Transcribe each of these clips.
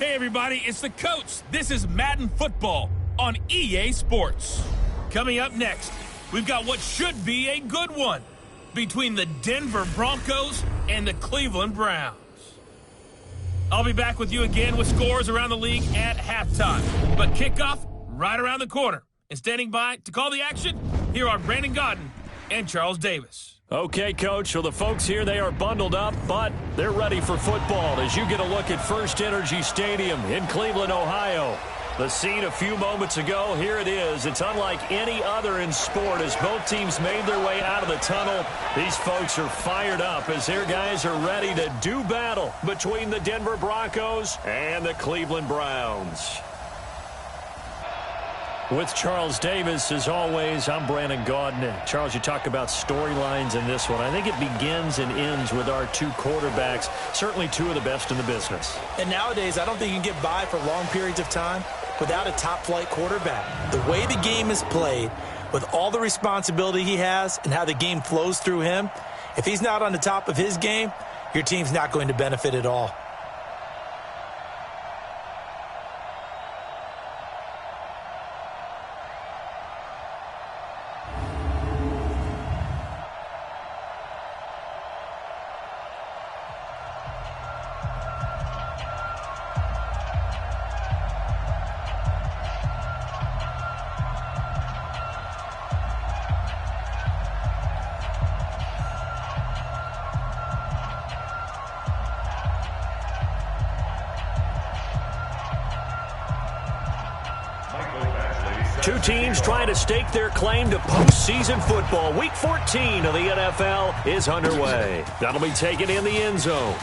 Hey everybody, it's the coach. This is Madden Football on EA Sports. Coming up next, we've got what should be a good one between the Denver Broncos and the Cleveland Browns. I'll be back with you again with scores around the league at halftime. But kickoff right around the corner. And standing by to call the action, here are Brandon Godden and Charles Davis. Okay, Coach, so the folks here, they are bundled up, but they're ready for football as you get a look at First Energy Stadium in Cleveland, Ohio. The scene a few moments ago, here it is. It's unlike any other in sport as both teams made their way out of the tunnel. These folks are fired up as their guys are ready to do battle between the Denver Broncos and the Cleveland Browns. With Charles Davis, as always, I'm Brandon Gaudin. Charles, you talk about storylines in this one. I think it begins and ends with our two quarterbacks, certainly two of the best in the business. And nowadays, I don't think you can get by for long periods of time without a top-flight quarterback. The way the game is played, with all the responsibility he has and how the game flows through him, if he's not on the top of his game, your team's not going to benefit at all. Two teams trying to stake their claim to postseason football. Week 14 of the NFL is underway. That'll be taken in the end zone.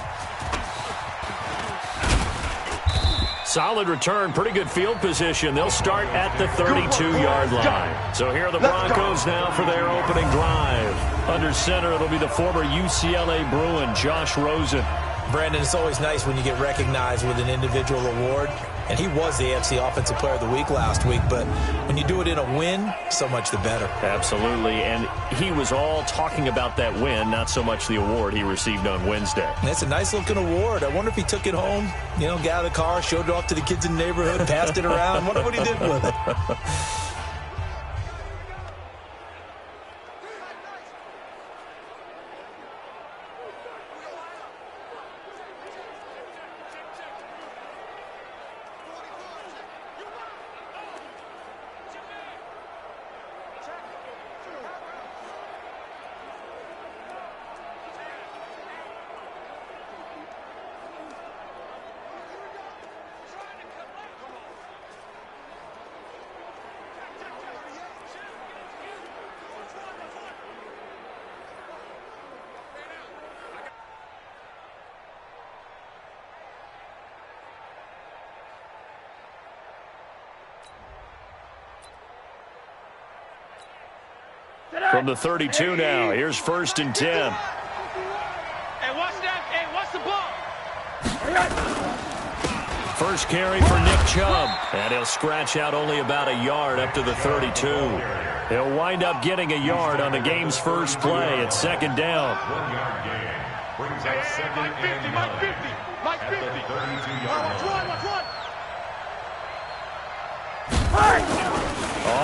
Solid return, pretty good field position. They'll start at the 32-yard line. So here are the Broncos now for their opening drive. Under center, it'll be the former UCLA Bruin, Josh Rosen. Brandon, it's always nice when you get recognized with an individual award. And he was the AFC Offensive Player of the Week last week. But when you do it in a win, so much the better. Absolutely. And he was all talking about that win, not so much the award he received on Wednesday. And it's a nice-looking award. I wonder if he took it home, got out of the car, showed it off to the kids in the neighborhood, passed it around. Wonder what he did with it. From the 32 now, here's 1st and 10. Hey, watch that. Hey, watch the ball. First carry for Nick Chubb, and he'll scratch out only about a yard up to the 32. He'll wind up getting a yard on the game's first play at 2nd down. 1 yard gain. Brings up 2nd and 9. Like 50. At the 32-yard line.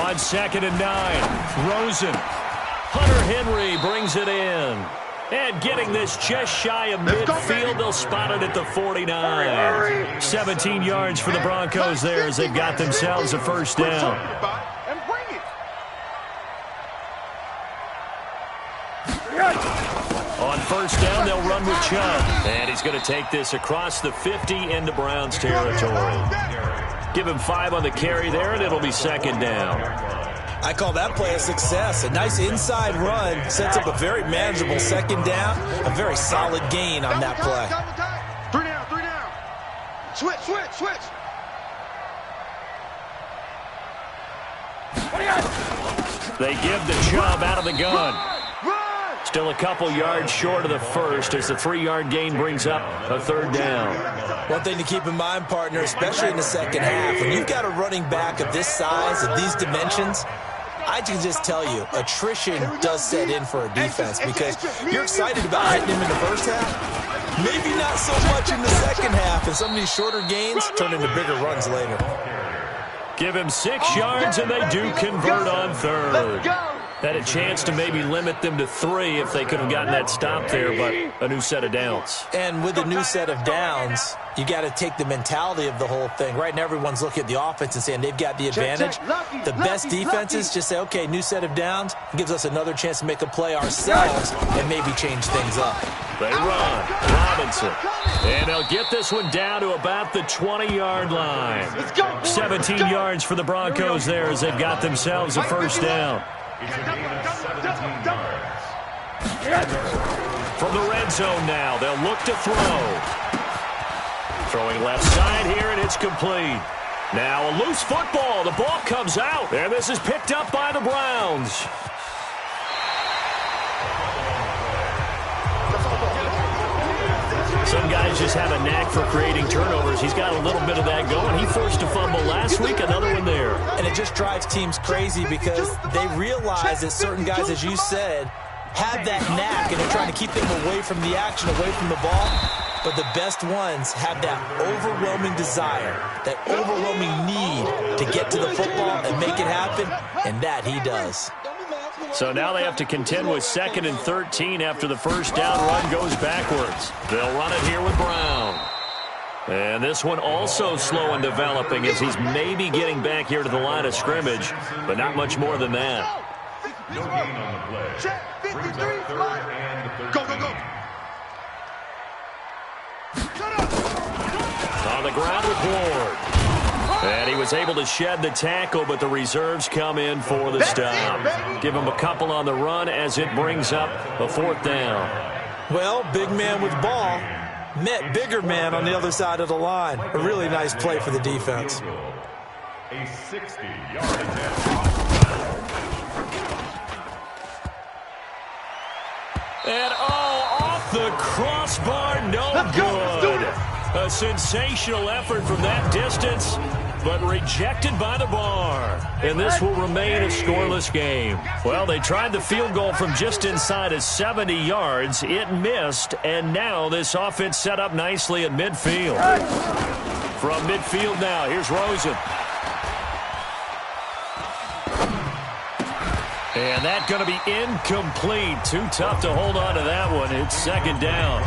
On 2nd and 9, Rosen. Hunter Henry brings it in. And getting this just shy of midfield, they'll spot it at the 49. 17 yards for the Broncos there as they've got themselves a first down. On 1st down, they'll run with Chubb. And he's going to take this across the 50 into Browns territory. Give him 5 on the carry there, and it'll be 2nd down. I call that play a success. A nice inside run sets up a very manageable 2nd down. A very solid gain on that play. 3 down. Switch. They give the Chubb out of the gun. Still a couple yards short of the first as the 3-yard gain brings up a 3rd down. One thing to keep in mind, partner, especially in the second half, when you've got a running back of this size, of these dimensions, I can just tell you, attrition does set in for a defense because you're excited about hitting him in the first half. Maybe not so much in the second half, and some of these shorter gains turn into bigger runs later. Give him 6 yards, and they do convert on third. Had a chance to maybe limit them to 3 if they could have gotten that stop there, but a new set of downs. And with a new set of downs, you got to take the mentality of the whole thing. Right now, everyone's looking at the offense and saying they've got the advantage. The best defenses just say, okay, new set of downs. It gives us another chance to make a play ourselves and maybe change things up. They run. Robinson. And they'll get this one down to about the 20-yard line. 17 yards for the Broncos there as they've got themselves a first down. It's a gain of 17 yards. From the red zone now, they'll look to throw. Throwing left side here, and it's complete. Now a loose football. The ball comes out, and this is picked up by the Browns. Some guys just have a knack for creating turnovers. He's got a little bit of that going. He forced a fumble last week, another one there. And it just drives teams crazy because they realize that certain guys, as you said, have that knack, and they're trying to keep them away from the action, away from the ball. But the best ones have that overwhelming desire, that overwhelming need to get to the football and make it happen, and that he does. So now they have to contend with 2nd and 13 after the first down run goes backwards. They'll run it here with Brown. And this one also slow and developing as he's maybe getting back here to the line of scrimmage, but not much more than that. No gain on the play. Brings up 3rd and 13. Go. On the ground with Ward. And he was able to shed the tackle, but the reserves come in for the stop. Give him a couple on the run as it brings up a 4th down. Well, big man with ball met bigger man on the other side of the line. A really nice play for the defense. A 60-yard attempt. And off the crossbar, no good. A sensational effort from that distance, but rejected by the bar. And this will remain a scoreless game. Well, they tried the field goal from just inside of 70 yards. It missed, and now this offense set up nicely at midfield. From midfield now, here's Rosen. And that's going to be incomplete. Too tough to hold on to that one. It's 2nd down.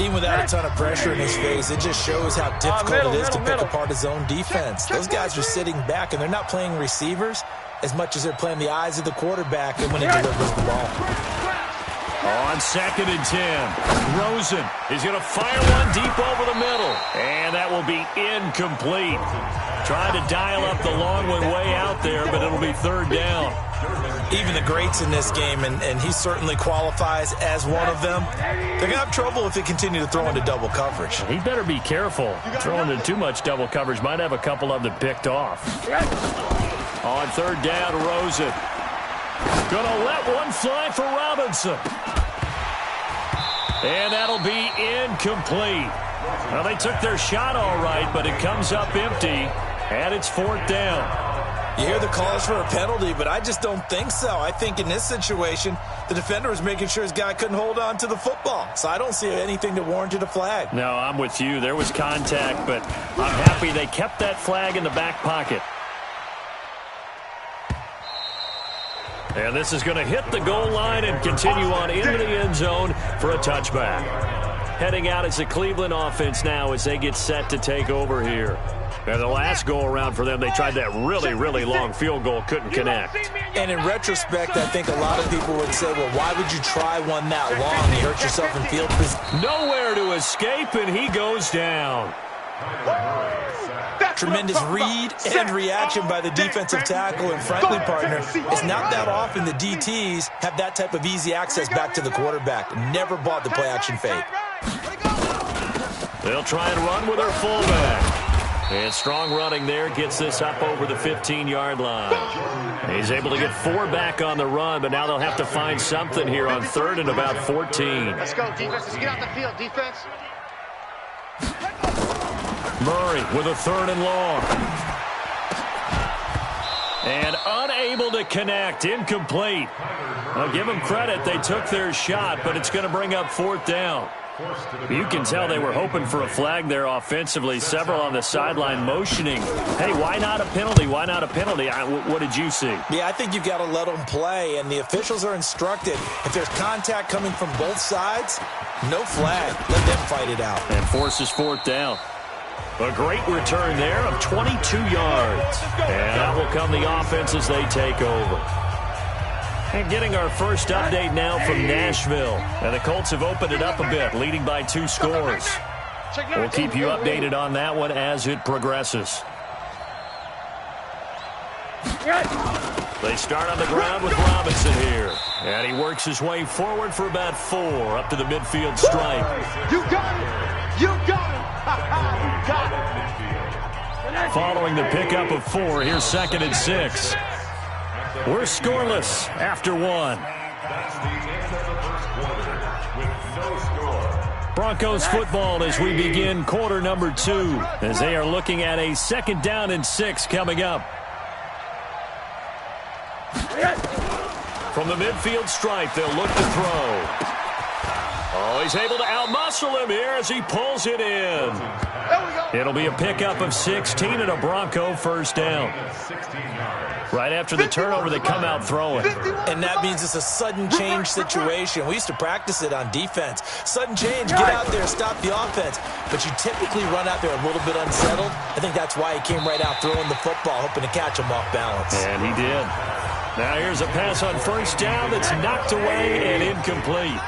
Even without a ton of pressure in his face, it just shows how difficult it is to pick apart his own defense. Those guys are sitting back, and they're not playing receivers as much as they're playing the eyes of the quarterback and when he delivers the ball. On 2nd and 10, Rosen is going to fire one deep over the middle, and that will be incomplete. Trying to dial up the long one way out there, but it'll be 3rd down. Even the greats in this game, and he certainly qualifies as one of them, they're going to have trouble if they continue to throw into double coverage. He better be careful. Throwing into too much double coverage might have a couple of them picked off. On 3rd down, Rosen. Going to let one fly for Robinson. And that'll be incomplete. Well, they took their shot all right, but it comes up empty, and it's 4th down. You hear the calls for a penalty, but I just don't think so. I think in this situation, the defender was making sure his guy couldn't hold on to the football. So I don't see anything that warranted a flag. No, I'm with you. There was contact, but I'm happy they kept that flag in the back pocket. And this is going to hit the goal line and continue on into the end zone for a touchback. Heading out as the Cleveland offense now as they get set to take over here. And the last go-around for them, they tried that really, really long field goal, couldn't connect. And in retrospect, I think a lot of people would say, well, why would you try one that long? You hurt yourself in field position. Nowhere to escape, and he goes down. Tremendous read and reaction by the defensive tackle, and frankly, partner, it's not that often the DTs have that type of easy access back to the quarterback. Never bought the play-action fake. They'll try and run with their fullback. And strong running there gets this up over the 15-yard line. He's able to get 4 back on the run, but now they'll have to find something here on 3rd and about 14. Let's go, defense. Let's get out the field, defense. Murray with a 3rd and long. And unable to connect. Incomplete. I'll give them credit. They took their shot, but it's going to bring up fourth down. You can tell they were hoping for a flag there offensively. Several on the sideline motioning. Hey, why not a penalty? Why not a penalty? What did you see? Yeah, I think you've got to let them play, and the officials are instructed. If there's contact coming from both sides, no flag. Let them fight it out. And forces fourth down. A great return there of 22 yards. And that will come the offense as they take over. And getting our first update now from Nashville. And the Colts have opened it up a bit, leading by 2 scores. We'll keep you updated on that one as it progresses. They start on the ground with Robinson here. And he works his way forward for about 4 up to the midfield stripe. You got it! You got it! You got it! Following the pickup of 4, here's 2nd and 6. We're scoreless after 1. That's the end of the first quarter with no score. Broncos football as we begin quarter number 2 as they are looking at a 2nd down and 6 coming up. From the midfield stripe, they'll look to throw. Oh, he's able to outmuscle him here as he pulls it in. It'll be a pickup of 16 and a Bronco first down. Right after the turnover, they come out throwing. And that means it's a sudden change situation. We used to practice it on defense. Sudden change, get out there, stop the offense. But you typically run out there a little bit unsettled. I think that's why he came right out throwing the football, hoping to catch him off balance. And he did. Now here's a pass on first down that's knocked away and incomplete.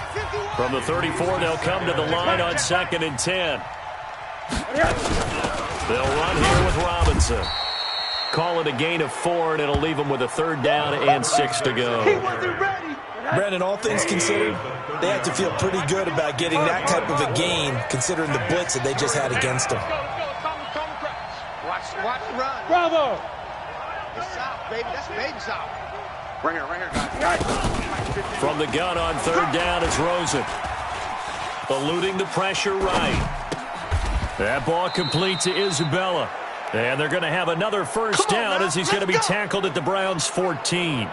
From the 34, they'll come to the line on 2nd and 10. They'll run here with Robinson. Call it a gain of 4, and it'll leave them with a 3rd down and 6 to go. Brandon, all things considered, they have to feel pretty good about getting that type of a gain, considering the blitz that they just had against them. Watch the run. Bravo! It's south, baby. That's baby south. Right here, guys. From the gun on 3rd down, it's Rosen. Eluding the pressure right. That ball complete to Isabella. And they're going to have another first down as he's going to be tackled at the Browns' 14.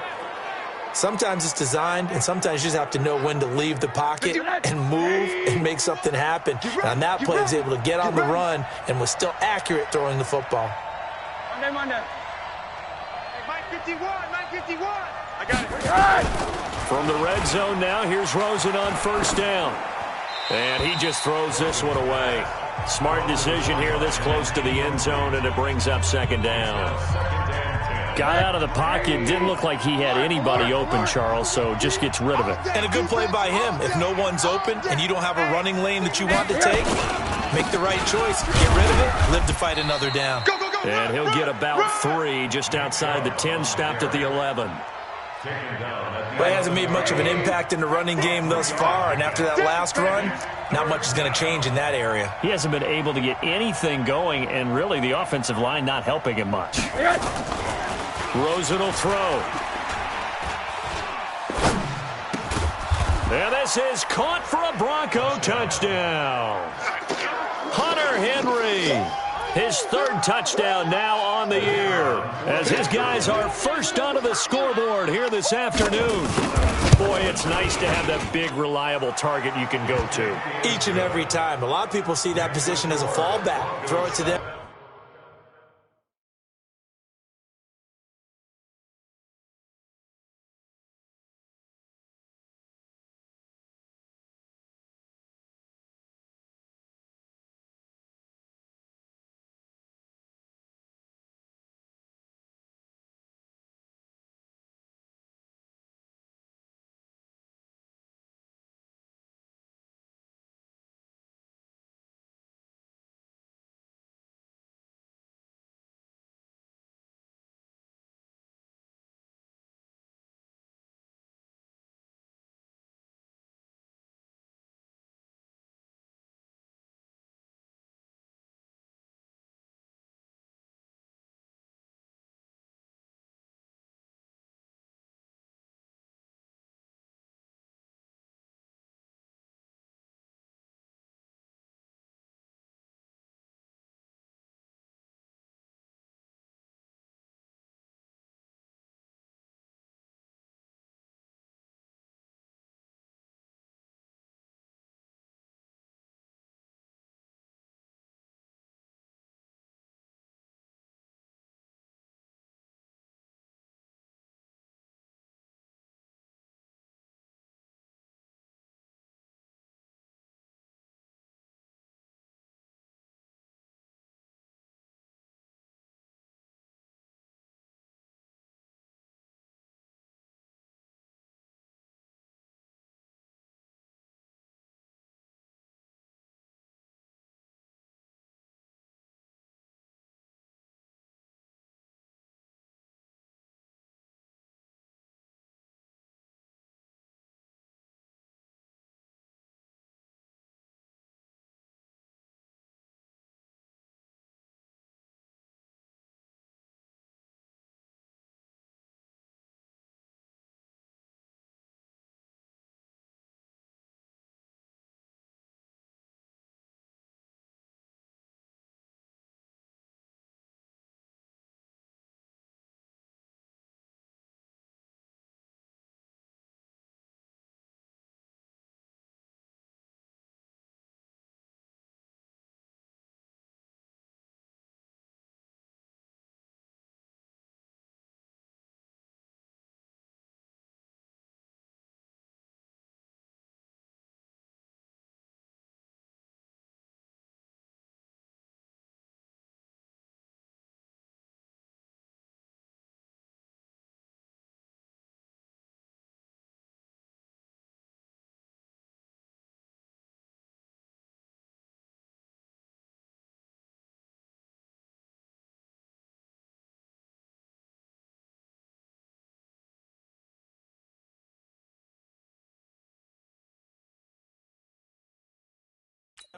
Sometimes it's designed, and sometimes you just have to know when to leave the pocket and move and make something happen. And on that play, he was able to get on the run and was still accurate throwing the football. Monday. Mike 51. I got it. From the red zone now, here's Rosen on first down. And he just throws this one away. Smart decision here this close to the end zone, and it brings up 2nd down. Got out of the pocket, didn't look like he had anybody open, Charles, so just gets rid of it. And a good play by him. If no one's open and you don't have a running lane that you want to take, make the right choice. Get rid of it, live to fight another down. And he'll get about 3 just outside the 10, stopped at the 11. But he hasn't made much of an impact in the running game thus far, and after that last run, not much is going to change in that area. He hasn't been able to get anything going, and really the offensive line not helping him much. Rosen will throw. And this is caught for a Bronco touchdown. Hunter Henry. His 3rd touchdown now on the year as his guys are first onto the scoreboard here this afternoon. Boy, it's nice to have that big, reliable target you can go to. Each and every time. A lot of people see that position as a fallback. Throw it to them.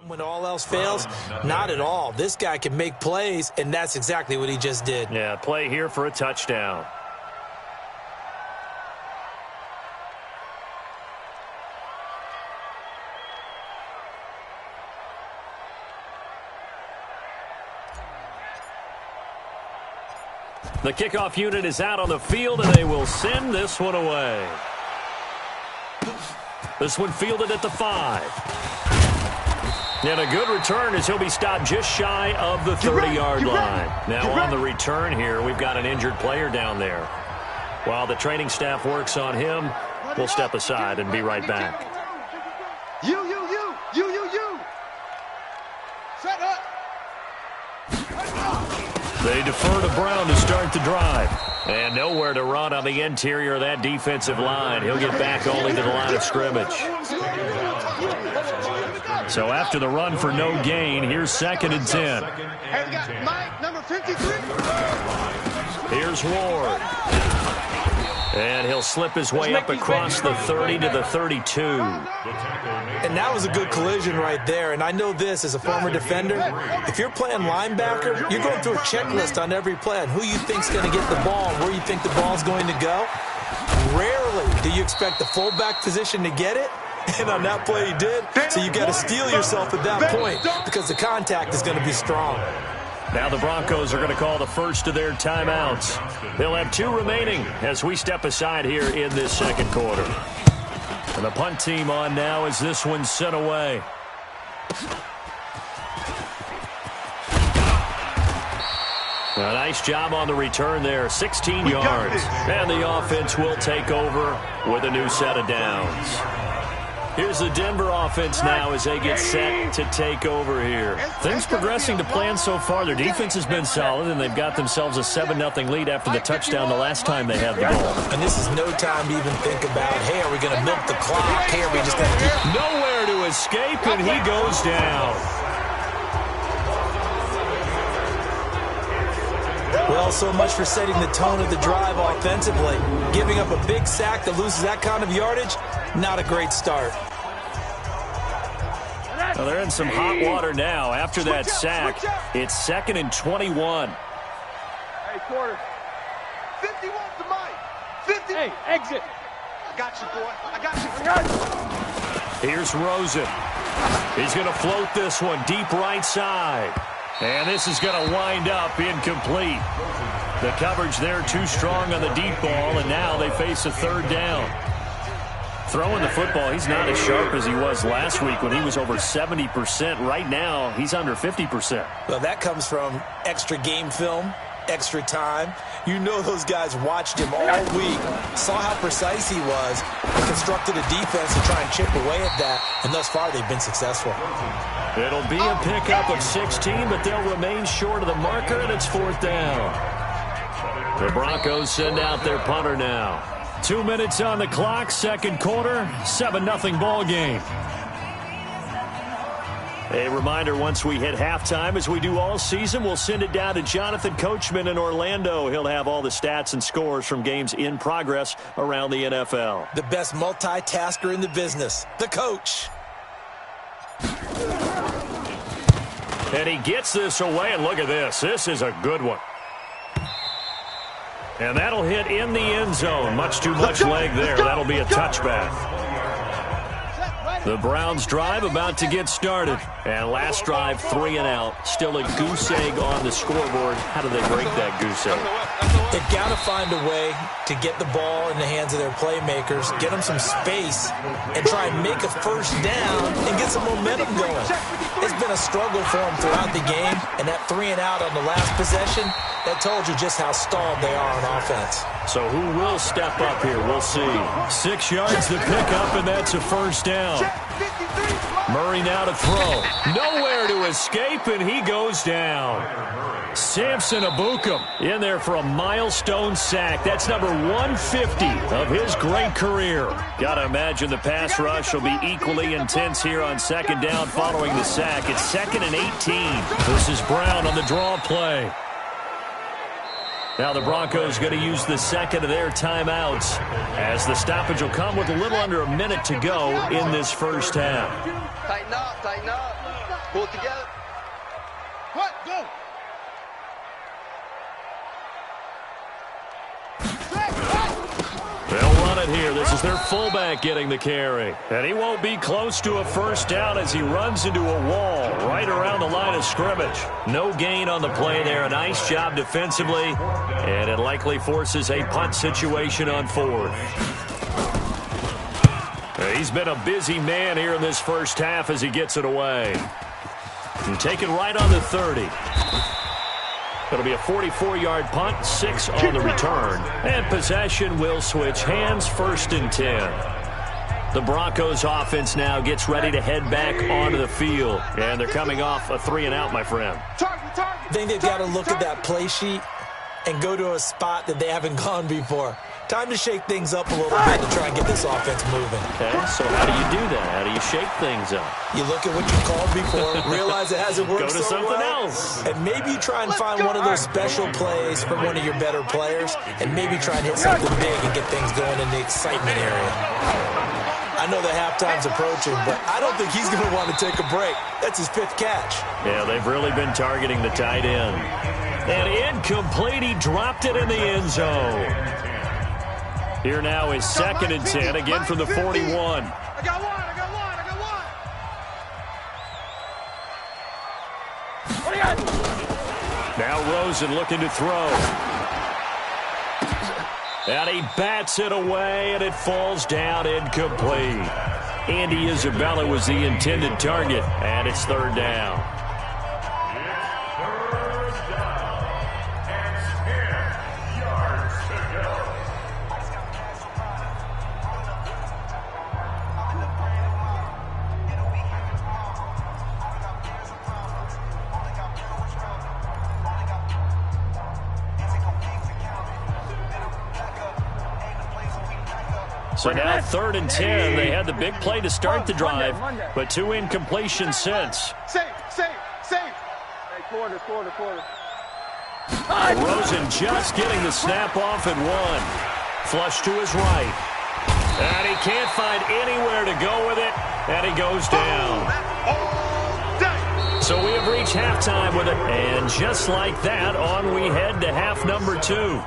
When all else fails, not at all. This guy can make plays, and that's exactly what he just did. Yeah, play here for a touchdown. The kickoff unit is out on the field, and they will send this one away. This one fielded at the 5. And a good return as he'll be stopped just shy of the 30-yard line. Now on the return here, we've got an injured player down there. While the training staff works on him, we'll step aside and be right back. You. Set up. They defer to Brown to start the drive. And nowhere to run on the interior of that defensive line. He'll get back only to the line of scrimmage. So after the run for no gain, here's 2nd and 10. Hey, we got Mike, number 53. Here's Ward. And he'll slip his way up across the 30 to the 32. And that was a good collision right there. And I know this as a former defender. If you're playing linebacker, you're going through a checklist on every play on who you think's going to get the ball and where you think the ball's going to go. Rarely do you expect the fullback position to get it. And on that play he did. So you got to steel yourself at that point because the contact is going to be strong. Now the Broncos are going to call the first of their timeouts. They'll have 2 remaining as we step aside here in this 2nd quarter. And the punt team on now as this one's sent away. A nice job on the return there, 16 yards. And the offense will take over with a new set of downs. Here's the Denver offense now as they get set to take over here. Things progressing to plan so far. Their defense has been solid, and they've got themselves a 7-0 lead after the touchdown the last time they had the ball. And this is no time to even think about, hey, are we going to milk the clock? Hey, are we just going to keep... Nowhere to escape, and he goes down. Well, so much for setting the tone of the drive offensively. Giving up a big sack that loses that kind of yardage, not a great start. Well, they're in some hot water now. After that sack, it's 2nd and 21. Hey, quarter. 51 to Mike. 50. Hey, exit. I got you, boy. I got you. Here's Rosen. He's going to float this one deep right side. And this is going to wind up incomplete. The coverage there too strong on the deep ball, and now they face a 3rd down. Throwing the football, he's not as sharp as he was last week when he was over 70%. Right now, he's under 50%. Well, that comes from extra game film, extra time. You know those guys watched him all week, saw how precise he was, and constructed a defense to try and chip away at that, and thus far they've been successful. It'll be a pickup of 16, but they'll remain short of the marker, and it's 4th down. The Broncos send out their punter now. 2 minutes on the clock, 2nd quarter, 7-0 ball game. A reminder, once we hit halftime, as we do all season, we'll send it down to Jonathan Coachman in Orlando. He'll have all the stats and scores from games in progress around the NFL. The best multitasker in the business, the coach. And he gets this away, and look at this. This is a good one. And that'll hit in the end zone. Much too much leg there. That'll be a touchback. The Browns drive about to get started. And last drive, 3 and out. Still a goose egg on the scoreboard. How do they break that goose egg? They've got to find a way to get the ball in the hands of their playmakers, get them some space, and try and make a 1st down and get some momentum going. It's been a struggle for them throughout the game, and that 3 and out on the last possession, that told you just how stalled they are on offense. So who will step up here? We'll see. 6 yards to pick up, and that's a 1st down. Murray now to throw. Nowhere to escape, and he goes down. Samson Abukum in there for a milestone sack. That's number 150 of his great career. Got to imagine the pass rush will be equally intense here on 2nd down following the sack. It's 2nd and 18. This is Brown on the draw play. Now the Broncos going to use the 2nd of their timeouts as the stoppage will come with a little under a minute to go in this 1st half. Tighten up, tighten up. Pull it together. What? Go. They'll run it here. This is their fullback getting the carry. And he won't be close to a first down as he runs into a wall right around the line of scrimmage. No gain on the play there. A nice job defensively. And it likely forces a punt situation on fourth. He's been a busy man here in this first half as he gets it away. And take it right on the 30. It'll be a 44-yard punt, 6 on the return. And possession will switch hands, 1st and 10. The Broncos offense now gets ready to head back onto the field. And they're coming off a 3-and-out, my friend. I think they've got to look at that play sheet and go to a spot that they haven't gone before. Time to shake things up a little bit to try and get this offense moving. Okay, so how do you do that? How do you shake things up? You look at what you called before, realize it hasn't worked so well. Go to something else. And maybe you try and find one of those special plays from one of your better players, and maybe try and hit something big and get things going in the excitement area. I know the halftime's approaching, but I don't think he's going to want to take a break. That's his 5th catch. Yeah, they've really been targeting the tight end. And incomplete, he dropped it in the end zone. Here now is 2nd and 10, again from the 41. I got one. What do you got? Now Rosen looking to throw. And he bats it away, and it falls down incomplete. Andy Isabella was the intended target, and it's 3rd down. So now 3rd and 10. They had the big play to start the drive, but 2 incompletions since. Safe. Hey, quarter. Rosen just getting the snap off and 1. Flush to his right. And he can't find anywhere to go with it, and he goes down. So we have reached halftime with it, and just like that, on we head to half number 2.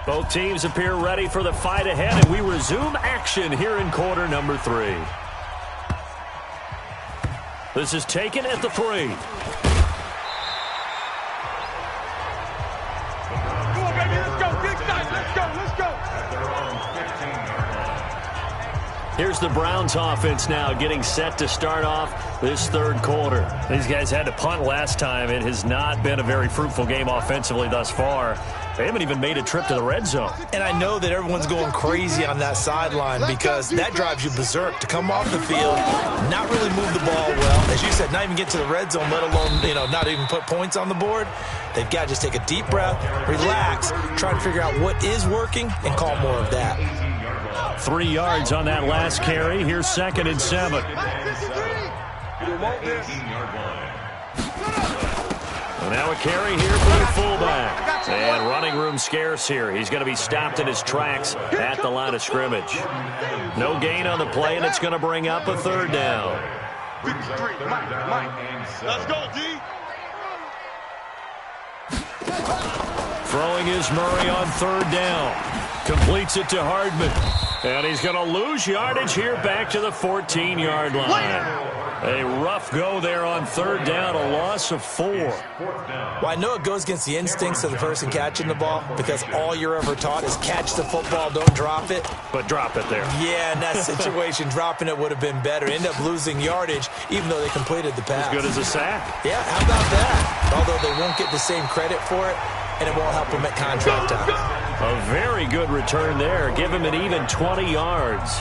Both teams appear ready for the fight ahead, and we resume action here in quarter number 3. This is taken at the 3. Come on, baby, let's go. Big side, let's go. Here's the Browns offense now getting set to start off this 3rd quarter. These guys had to punt last time. It has not been a very fruitful game offensively thus far. They haven't even made a trip to the red zone. And I know that everyone's going crazy on that sideline because that drives you berserk to come off the field, not really move the ball well. As you said, not even get to the red zone, let alone, not even put points on the board. They've got to just take a deep breath, relax, try and figure out what is working, and call more of that. 3 yards on that last carry. Here's 2nd and 7. And now a carry here for the fullback. And running room scarce here. He's going to be stopped in his tracks at the line of scrimmage. No gain on the play, and it's going to bring up a 3rd down. Let's go, D. Throwing is Murray on 3rd down. Completes it to Hardman. And he's going to lose yardage here back to the 14-yard line. A rough go there on 3rd down, a loss of 4. Well, I know it goes against the instincts of the person catching the ball because all you're ever taught is catch the football, don't drop it. But drop it there. Yeah, in that situation, dropping it would have been better. End up losing yardage even though they completed the pass. As good as a sack. Yeah, how about that? Although they won't get the same credit for it, and it won't help them at contract time. A very good return there. Give him an even 20 yards.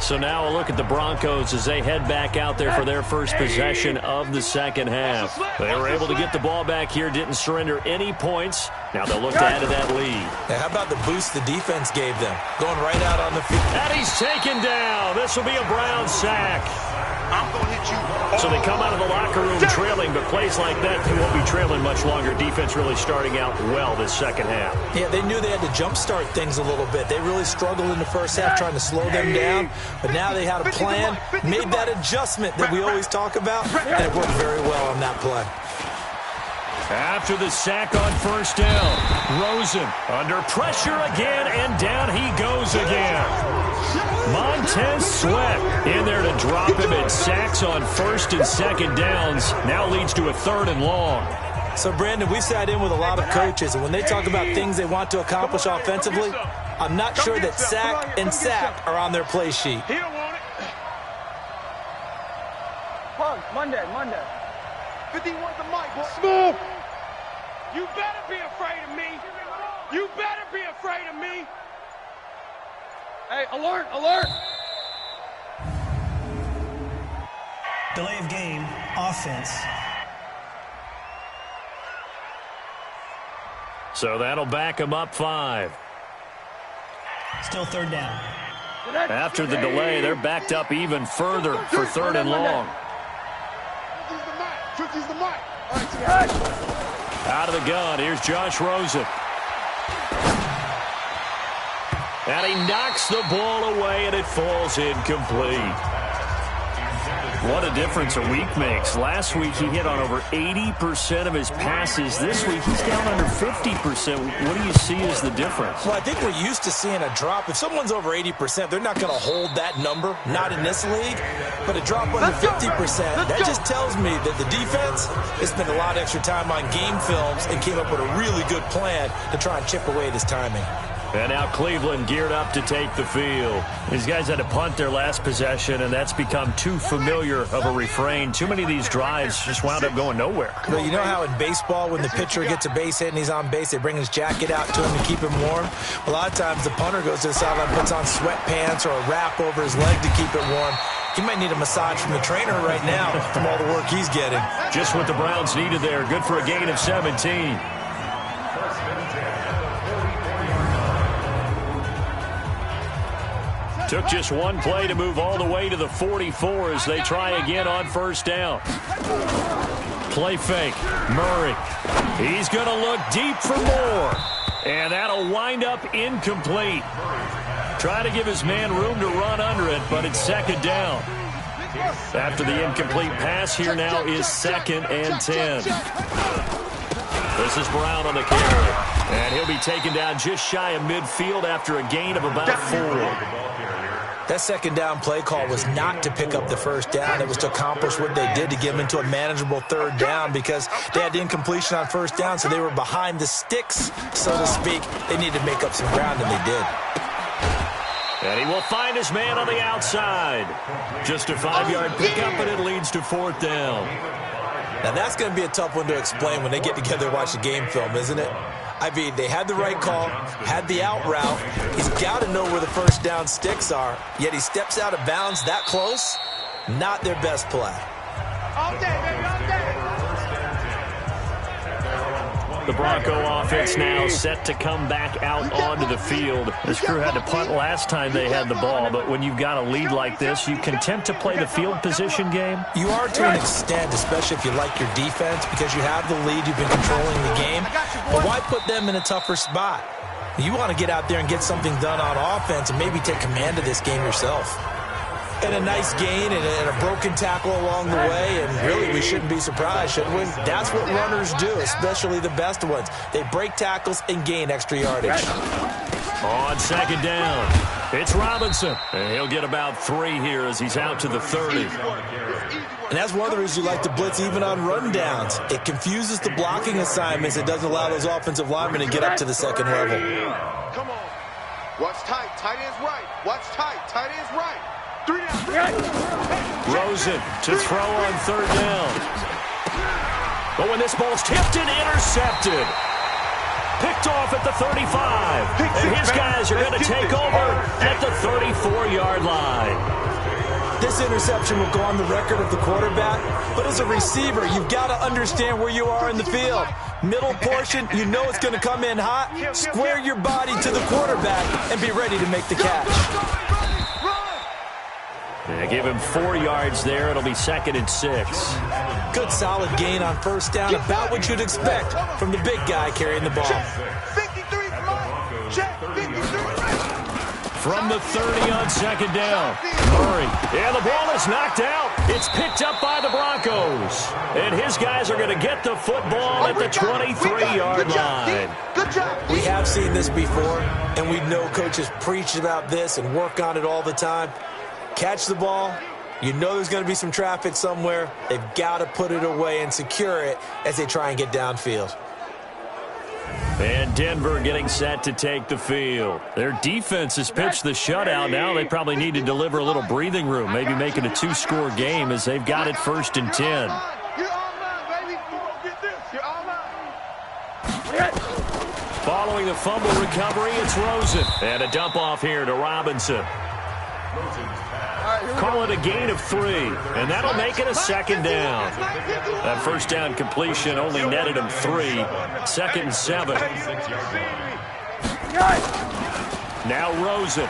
So now a look at the Broncos as they head back out there for their first possession of the 2nd half. They were able to get the ball back here, didn't surrender any points. Now they'll look to add to that lead. Yeah, how about the boost the defense gave them? Going right out on the field. And he's taken down. This will be a Brown sack. I'm going to hit you. So they come out of the locker room trailing, but plays like that, they won't be trailing much longer. Defense really starting out well this second half. Yeah, they knew they had to jumpstart things a little bit. They really struggled in the first half trying to slow them down, but now they had a plan, made that adjustment that we always talk about, and it worked very well on that play. After the sack on first down, Rosen under pressure again, and down he goes again. Montez Sweat in there to drop him, and sacks on first and second downs. Now leads to a 3rd and long. So, Brandon, we sat in with a lot of coaches, and when they talk about things they want to accomplish offensively, I'm not sure that sack and sack are on their play sheet. He don't want it. Pug, Monday. 51 the mic, boy. Smooth. You better be afraid of me. You better be afraid of me. Hey, alert. Delay of game, offense. So that'll back him up 5. Still 3rd down. After the delay, they're backed up even further for 3rd and long. Use the mic. All right, Out of the gun, here's Josh Rosen. And he knocks the ball away, and it falls incomplete. What a difference a week makes. Last week, he hit on over 80% of his passes. This week, he's down under 50%. What do you see as the difference? Well, I think we're used to seeing a drop. If someone's over 80%, they're not going to hold that number, not in this league. But a drop under 50%, that just tells me that the defense has spent a lot of extra time on game films and came up with a really good plan to try and chip away at his timing. And now Cleveland geared up to take the field. These guys had to punt their last possession, and that's become too familiar of a refrain. Too many of these drives just wound up going nowhere. But you know how in baseball, when the pitcher gets a base hit and he's on base, they bring his jacket out to him to keep him warm? A lot of times the punter goes to the sideline, puts on sweatpants or a wrap over his leg to keep it warm. He might need a massage from the trainer right now from all the work he's getting. Just what the Browns needed there. Good for a gain of 17. Took just one play to move all the way to the 44 as they try again on first down. Play fake. Murray. He's going to look deep for more. And that'll wind up incomplete. Try to give his man room to run under it, but it's 2nd down. After the incomplete pass, here now is 2nd and 10. This is Brown on the carry. And he'll be taken down just shy of midfield after a gain of about 4. That 2nd down play call was not to pick up the first down. It was to accomplish what they did, to get them into a manageable 3rd down, because they had the incompletion on first down, so they were behind the sticks, so to speak. They needed to make up some ground, and they did. And he will find his man on the outside. Just a 5-yard pickup, and it leads to 4th down. Now, that's going to be a tough one to explain when they get together and watch the game film, isn't it? I mean, they had the right call, had the out route. He's got to know where the first down sticks are, yet he steps out of bounds that close. Not their best play. All day, baby, all day. The Bronco offense now set to come back out onto the field. This crew had to punt last time they had the ball, but when you've got a lead like this, you content to play the field position game? You are to an extent, especially if you like your defense, because you have the lead, you've been controlling the game. But why put them in a tougher spot? You want to get out there and get something done on offense and maybe take command of this game yourself. And a nice gain and a broken tackle along the way, and really we shouldn't be surprised, should we? That's what runners do, especially the best ones. They break tackles and gain extra yardage. On 2nd down, it's Robinson. And he'll get about 3 here as he's out to the 30. And that's one of the reasons you like to blitz even on rundowns. It confuses the blocking assignments. It doesn't allow those offensive linemen to get up to the 2nd level. Come on. Watch tight. Tight end's right. Watch tight. Tight end's right. 3 down. Rosen to throw on 3rd down. But when this ball's tipped and intercepted, picked off at the 35. And his guys are going to take over at the 34-yard line. This interception will go on the record of the quarterback, but as a receiver, you've got to understand where you are in the field. Middle portion, you know it's going to come in hot. Square your body to the quarterback and be ready to make the catch. They give him 4 yards there. It'll be 2nd and 6. Good solid gain on first down, about what you'd expect from the big guy carrying the ball. 53 check 53. From the 30 on 2nd down. Murray. And the ball is knocked out. It's picked up by the Broncos. And his guys are going to get the football at the 23-yard line. Good job. We have seen this before, and we know coaches preach about this and work on it all the time. Catch the ball. You know there's going to be some traffic somewhere. They've got to put it away and secure it as they try and get downfield. And Denver getting set to take the field. Their defense has pitched the shutout. Now they probably need to deliver a little breathing room, maybe make it a 2-score game as they've got it 1st and 10. You're online, baby. Get this. You're online. Following the fumble recovery, it's Rosen. And a dump off here to Robinson. Call it a gain of 3, and that'll make it a 2nd down. That first down completion only netted him 3. 2nd and 7. Now Rosen.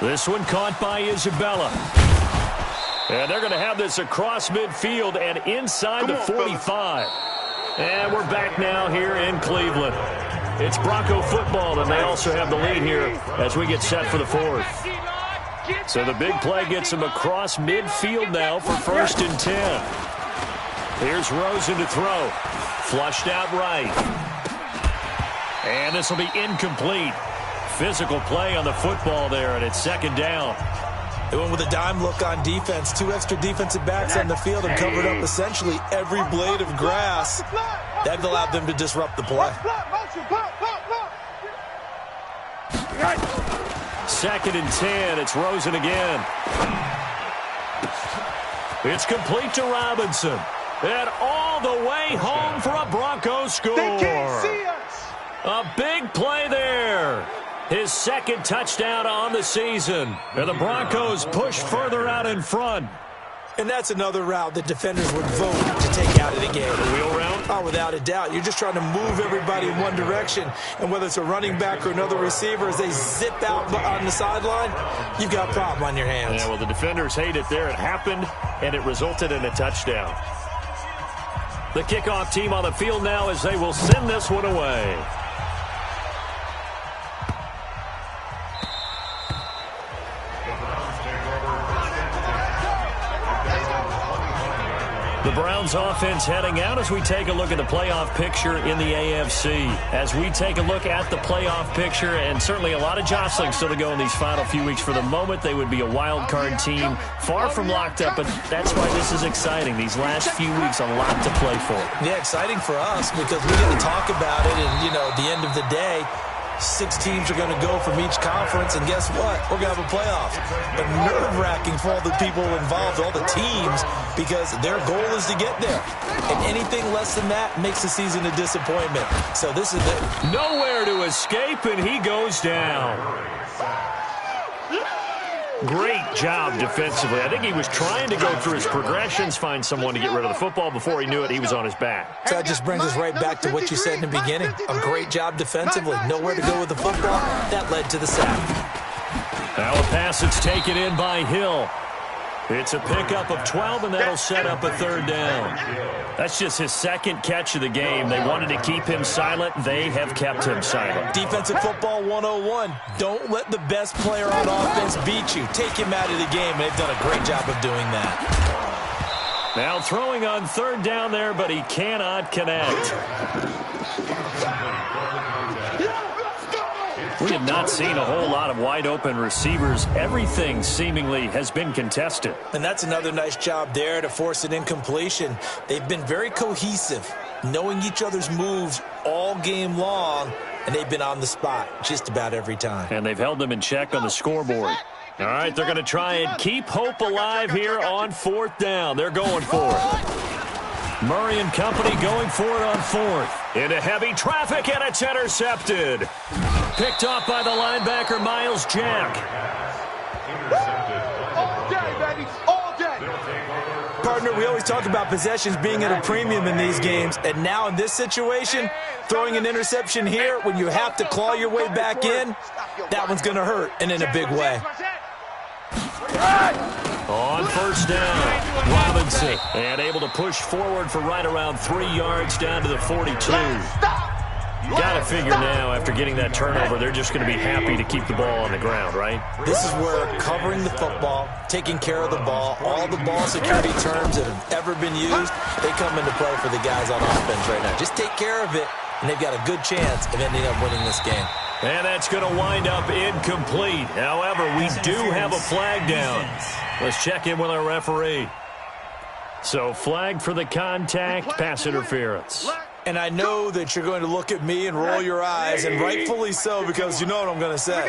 This one caught by Isabella. And they're going to have this across midfield and inside the 45. And we're back now here in Cleveland. It's Bronco football, and they also have the lead here as we get set for the 4th. So the big play gets them across midfield now for 1st and 10. Here's Rosen to throw. Flushed out right. And this will be incomplete. Physical play on the football there, and it's 2nd down. They went with a dime look on defense. 2 extra defensive backs on the field and covered up essentially every blade of grass. That allowed them to disrupt the play. 2nd and 10. It's Rosen again. It's complete to Robinson. And all the way home for a Broncos score. They can't see us. A big play there. His 2nd touchdown on the season. And the Broncos push further out in front. And that's another route that defenders would vote to take out of the game. The wheel route? Oh, without a doubt. You're just trying to move everybody in one direction. And whether it's a running back or another receiver, as they zip out on the sideline, you've got a problem on your hands. Yeah, well, the defenders hate it there. It happened, and it resulted in a touchdown. The kickoff team on the field now as they will send this one away. The Browns offense heading out as we take a look at the playoff picture in the AFC. As we take a look at the playoff picture, and certainly a lot of jostling still to go in these final few weeks. For the moment, they would be a wild card team, far from locked up, but that's why this is exciting. These last few weeks, a lot to play for. Yeah, exciting for us because we get to talk about it, and, you know, at the end of the day, 6 teams are going to go from each conference, and guess what? We're going to have a playoff. But nerve-wracking for all the people involved, all the teams, because their goal is to get there. And anything less than that makes the season a disappointment. So this is it. Nowhere to escape, and he goes down. Great job defensively. I think he was trying to go through his progressions, find someone to get rid of the football. Before he knew it, he was on his back. So that just brings us right back to what you said in the beginning. A great job defensively. Nowhere to go with the football. That led to the sack. Now a pass that's taken in by Hill. It's a pickup of 12, and that'll set up a 3rd down. That's just his 2nd catch of the game. They wanted to keep him silent. They have kept him silent. Defensive football 101. Don't let the best player on offense beat you. Take him out of the game. They've done a great job of doing that. Now throwing on 3rd down there, but he cannot connect. We have not seen a whole lot of wide-open receivers. Everything seemingly has been contested. And that's another nice job there to force an incompletion. They've been very cohesive, knowing each other's moves all game long, and they've been on the spot just about every time. And they've held them in check on the scoreboard. All right, they're going to try and keep hope alive here on 4th down. They're going for it. Murray and company going for it on 4th. Into heavy traffic, and it's intercepted. Picked off by the linebacker, Miles Jack. All day, baby. All day. Partner, we always always talk about possessions being at a premium in these games, and now in this situation, throwing an interception here when you have to claw your way back in, that one's going to hurt, and in a big way. On first down, Robinson, and able to push forward for right around 3 yards down to the 42. You got to figure now, after getting that turnover, they're just going to be happy to keep the ball on the ground, right? This is where covering the football, taking care of the ball, all the ball security terms that have ever been used, they come into play for the guys on offense right now. Just take care of it, and they've got a good chance of ending up winning this game. And that's going to wind up incomplete. However, we do have a flag down. Let's check in with our referee. So, flag for the contact, pass interference. And I know that you're going to look at me and roll your eyes, and rightfully so, because you know what I'm going to say.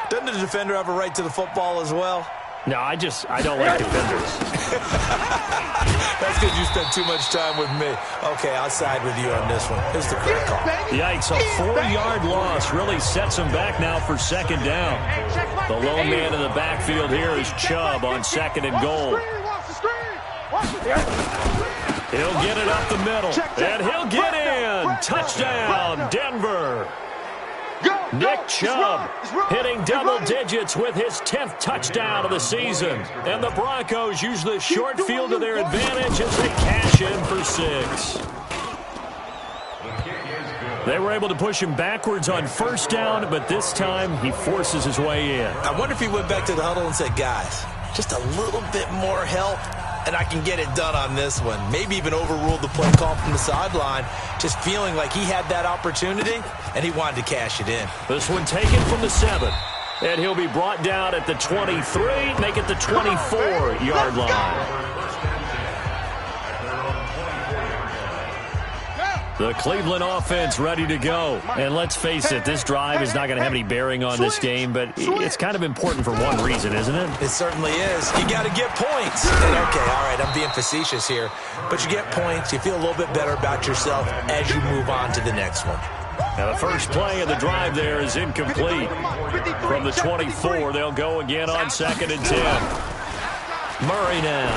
Doesn't the defender have a right to the football as well? No, I don't like defenders. That's because you spent too much time with me. Okay, I'll side with you on this one. Here's the correct call. Yikes, a 4-yard loss really sets him back now for second down. The lone man in the backfield here is Chubb on second and goal. He'll get it up the middle, and he'll get in. Touchdown, Denver. Nick Chubb hitting double digits with his 10th touchdown of the season. And the Broncos use the short field to their advantage as they cash in for 6. They were able to push him backwards on first down, but this time he forces his way in. I wonder if he went back to the huddle and said, guys, just a little bit more help, and I can get it done on this one. Maybe even overruled the play call from the sideline, just feeling like he had that opportunity, and he wanted to cash it in. This one taken from the 7, and he'll be brought down at the 23, make it the 24-yard line. The Cleveland offense ready to go. And let's face it, this drive is not going to have any bearing on this game, but it's kind of important for one reason, isn't it? It certainly is. You got to get points. And okay, all right, I'm being facetious here, but you get points, you feel a little bit better about yourself as you move on to the next one. Now the first play of the drive there is incomplete. From the 24, they'll go again on second and 10. Murray now.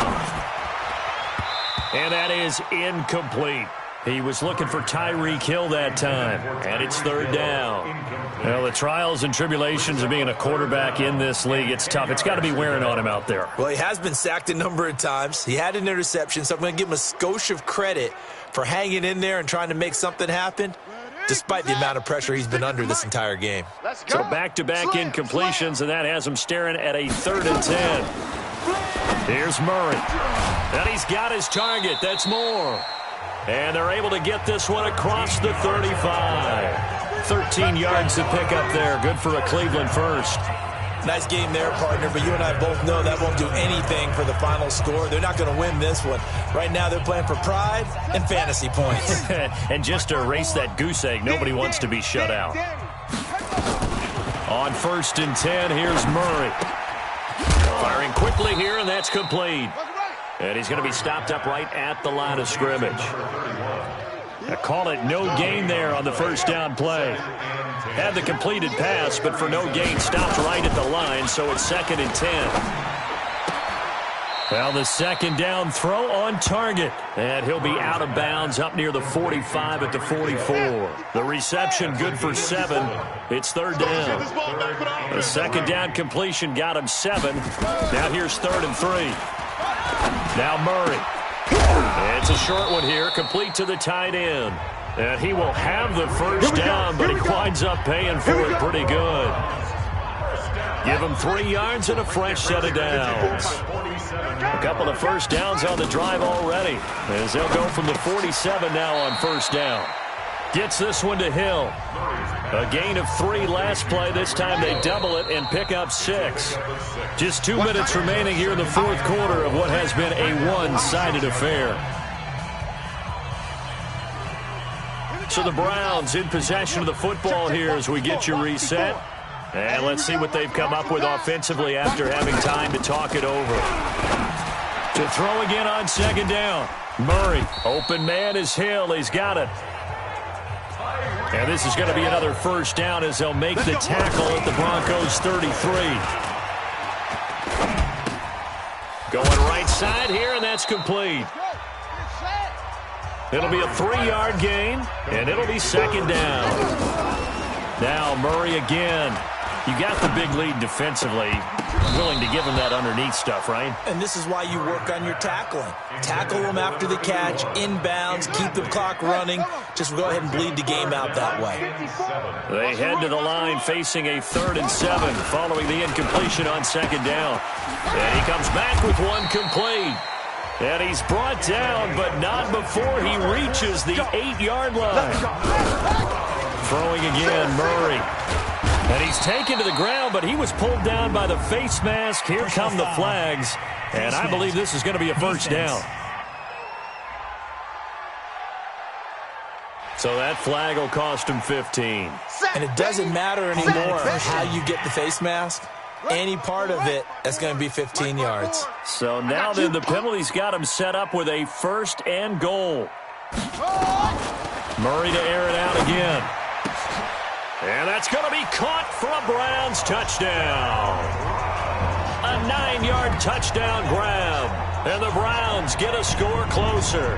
And that is incomplete. He was looking for Tyreek Hill that time, and it's third down. Well, the trials and tribulations of being a quarterback in this league, it's tough. It's got to be wearing on him out there. Well, he has been sacked a number of times. He had an interception, so I'm going to give him a skosh of credit for hanging in there and trying to make something happen, despite the amount of pressure he's been under this entire game. So back-to-back incompletions, and that has him staring at a 3rd and 10. Here's Murray. And he's got his target. That's Moore. And they're able to get this one across the 35. 13 yards to pick up there. Good for a Cleveland first. Nice game there, partner, but you and I both know that won't do anything for the final score. They're not going to win this one. Right now they're playing for pride and fantasy points. And just to erase that goose egg, nobody wants to be shut out. On 1st and 10, here's Murray. Firing quickly here, and that's complete. And he's going to be stopped up right at the line of scrimmage. I call it no gain there on the first down play. Had the completed pass, but for no gain, stopped right at the line, so it's 2nd and 10. Well, the second down throw on target. And he'll be out of bounds up near the 45 at the 44. The reception good for 7. It's 3rd down. The second down completion got him 7. Now here's 3rd and 3. Now Murray. It's a short one here, complete to the tight end. And he will have the first down, but he winds up paying for it pretty good. Give him 3 yards and a fresh set of downs. A couple of first downs on the drive already, as they'll go from the 47 now on first down. Gets this one to Hill. A gain of 3 last play. This time they double it and pick up 6. Just 2 minutes remaining here in the 4th quarter of what has been a one-sided affair. So the Browns in possession of the football here as we get you reset. And let's see what they've come up with offensively after having time to talk it over. To throw again on 2nd down. Murray, open man is Hill. He's got it. And this is going to be another first down as they'll make the tackle at the Broncos' 33. Going right side here, and that's complete. It'll be a 3-yard gain, and it'll be second down. Now Murray again. You got the big lead defensively. Willing to give him that underneath stuff, right? And this is why you work on your tackling. Tackle them after the catch, inbounds, keep the clock running. Just go ahead and bleed the game out that way. They head to the line facing a 3rd and 7 following the incompletion on second down. And he comes back with one complete. And he's brought down, but not before he reaches the 8-yard line. Throwing again, Murray. And he's taken to the ground, but he was pulled down by the face mask. Here come the flags. And I believe this is going to be a first down. So that flag will cost him 15. And it doesn't matter anymore how you get the face mask. Any part of it, that's going to be 15 yards. So now then the penalty's got him set up with a 1st and goal. Murray to air it out again. And that's going to be caught for a Browns touchdown. A 9-yard touchdown grab. And the Browns get a score closer.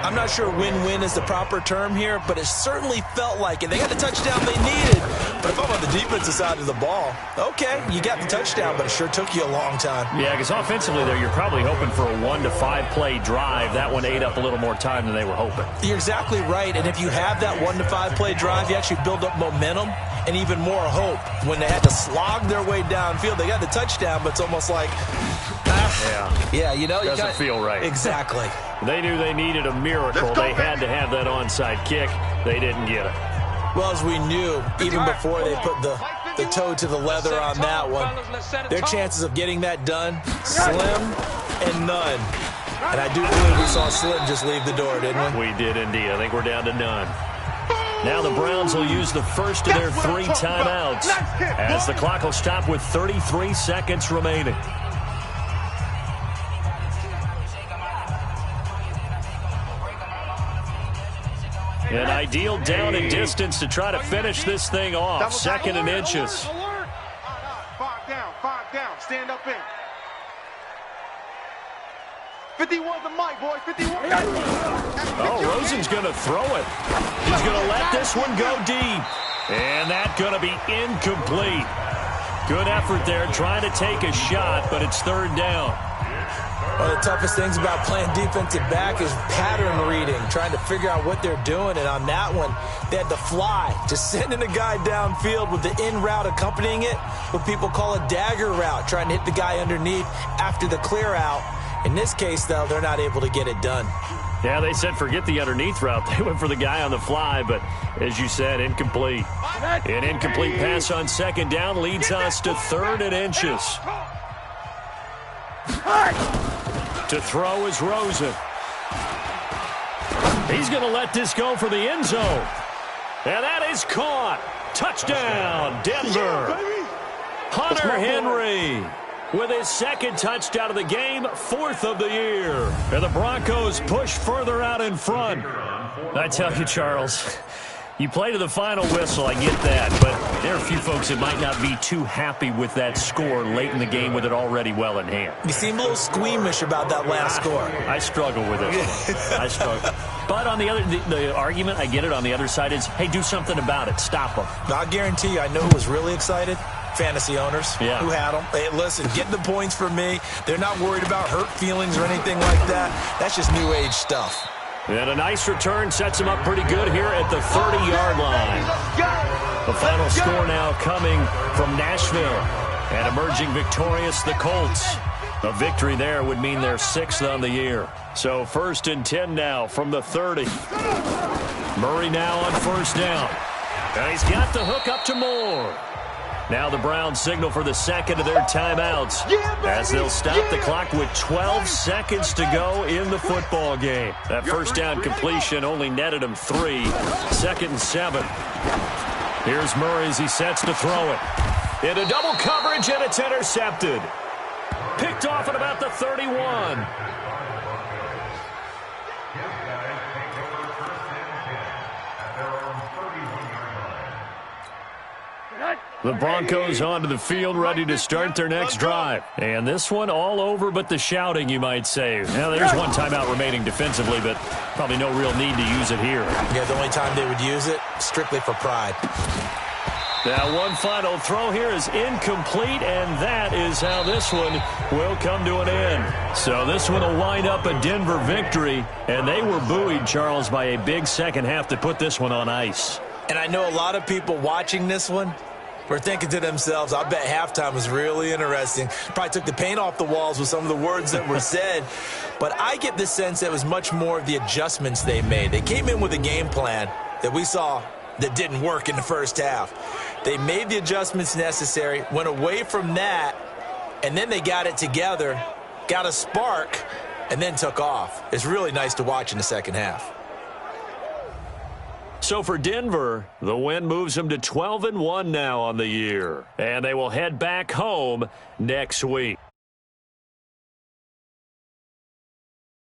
I'm not sure win-win is the proper term here, but it certainly felt like it. They got the touchdown they needed. But if I'm on the defensive side of the ball, okay, you got the touchdown, but it sure took you a long time. Yeah, because offensively there, you're probably hoping for a 1 to 5 play drive. That one ate up a little more time than they were hoping. You're exactly right, and if you have that 1 to 5 play drive, you actually build up momentum and even more hope. When they had to slog their way downfield, they got the touchdown, but it's almost like, yeah, you know, doesn't feel right. Exactly. They knew they needed a miracle. They had to have that onside kick. They didn't get it. Well, as we knew, even before they put the toe to the leather on that one, their chances of getting that done, slim and none. And I do believe we saw Slim just leave the door, didn't we? We did indeed. I think we're down to none. Now the Browns will use the first of their 3 timeouts as the clock will stop with 33 seconds remaining. An ideal down and distance to try to finish this thing off. 2nd and inches. 5 down, stand up in. 51 the mic, boy, 51. Oh, Rosen's going to throw it. He's going to let this one go deep. And that's going to be incomplete. Good effort there trying to take a shot, but it's 3rd down. One of the toughest things about playing defensive back is pattern reading, trying to figure out what they're doing. And on that one, they had to fly, just sending a guy downfield with the in route accompanying it, what people call a dagger route, trying to hit the guy underneath after the clear out. In this case, though, they're not able to get it done. Yeah, they said forget the underneath route. They went for the guy on the fly, but as you said, incomplete. An incomplete pass on 2nd down leads us to 3rd and inches. To throw is Rosen. He's going to let this go for the end zone. And that is caught. Touchdown, Denver. Hunter Henry with his 2nd touchdown of the game, 4th of the year. And the Broncos push further out in front. I tell you, Charles, you play to the final whistle, I get that, but there are a few folks that might not be too happy with that score late in the game with it already well in hand. You seem a little squeamish about that last score. I struggle with it. I struggle. But on the other, the argument, I get it, on the other side is, hey, do something about it. Stop them. I'll guarantee you, I know who was really excited. Fantasy owners who had them. Hey, listen, get the points for me. They're not worried about hurt feelings or anything like that. That's just new age stuff. And a nice return sets him up pretty good here at the 30-yard line. The final score now coming from Nashville. And emerging victorious, the Colts. A victory there would mean they're 6th on the year. So 1st and 10 now from the 30. Murray now on 1st down. And he's got the hook up to Moore. Now the Browns signal for the 2nd of their timeouts as they'll stop the clock with 12 seconds to go in the football game. That 1st down completion only netted him 3. 2nd and 7. Here's Murray as he sets to throw it. Into double coverage, and it's intercepted. Picked off at about the 31. The Broncos onto the field, ready to start their next drive. And this one all over but the shouting, you might say. Now, there's one timeout remaining defensively, but probably no real need to use it here. Yeah, the only time they would use it, strictly for pride. Now, one final throw here is incomplete, and that is how this one will come to an end. So this one will wind up a Denver victory, and they were buoyed, Charles, by a big second half to put this one on ice. And I know a lot of people watching this one were thinking to themselves, I bet halftime was really interesting. Probably took the paint off the walls with some of the words that were said. But I get the sense that it was much more of the adjustments they made. They came in with a game plan that we saw that didn't work in the first half. They made the adjustments necessary, went away from that, and then they got it together, got a spark, and then took off. It's really nice to watch in the second half. So for Denver, the win moves them to 12-1 now on the year. And they will head back home next week.